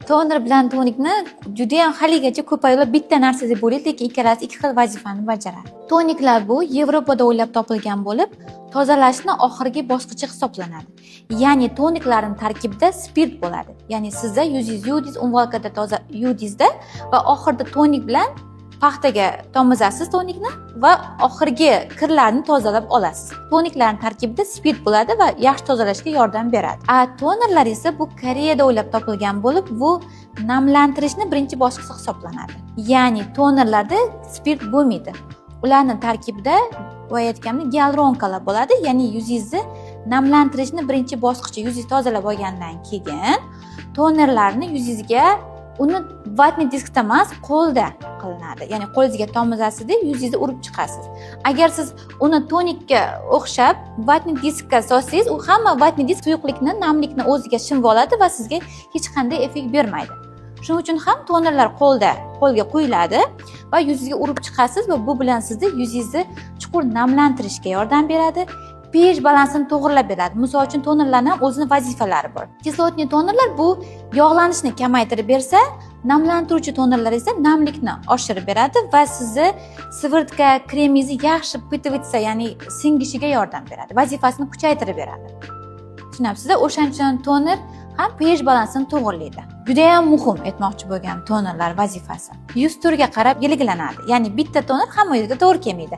Toner bilan tonikni juda ham haligacha ko'payib bitta narsa deb o'ylaydi, lekin ikkalasi ikki xil vazifani bajaradi. Toniklar bu Yevropada o'ylab topilgan bo'lib, tozalashni oxirgi bosqichi hisoblanadi. Ya'ni toniklarning tarkibida spirt bo'ladi. Ya'ni sizda yuzingiz umvolkada toza yuvdingizda va oxirida tonik bilan paxtaga tomizasiz tonikni va oxirgi kirlarni tozalab olasiz. Toniklarning tarkibida spirt bo'ladi va yaxshi tozalashga yordam beradi. Tonerlar esa bu Koreyada o'ylab topilgan bo'lib, bu namlantirishni birinchi bosqichi hisoblanadi. Ya'ni tonerlarda spirt bo'lmaydi. Ularning tarkibida aytganimdek gialuronkalar bo'ladi, ya'ni yuzingizni namlantirishni birinchi bosqichi, yuzingizni tozalab olgandan keyin tonerlarni yuzingizga uni vatniy diskda emas, qo'lda qilinadi. Ya'ni qo'lingizga tomizasizda yuzingizni urib chiqasiz. Agar siz uni tonikka o'xshab vatniy diskka solsangiz, u hamma vatniy disk suyuqlikni, namlikni o'ziga shimib oladi va sizga hech qanday effekt bermaydi. Shuning uchun ham tonerlar qo'lga qo'yiladi va yuzingizga urib chiqasiz va bu bilan sizni yuzingizni chuqur namlantirishga yordam beradi. pH balansini to'g'rilab beradi. Misol uchun tonerlarning ham o'zining vazifalari bor. Kislotniy tonerlar bu yog'lanishni kamaytirib bersa, namlantiruvchi tonerlar esa namlikni oshirib beradi va sizni svirtka kremingizni yaxshi pituvitsa, ya'ni singishiga yordam beradi. Vazifasini kuchaytirib beradi. Tushunabsizda? O'shaning uchun toner ham pH balansini to'g'rilaydi. Juda ham muhim aytmoqchi bo'lgan tonerlar vazifasi. Yuz turiga qarab belgilanadi. Ya'ni bitta toner hamma yuzga to'g'ri kelmaydi.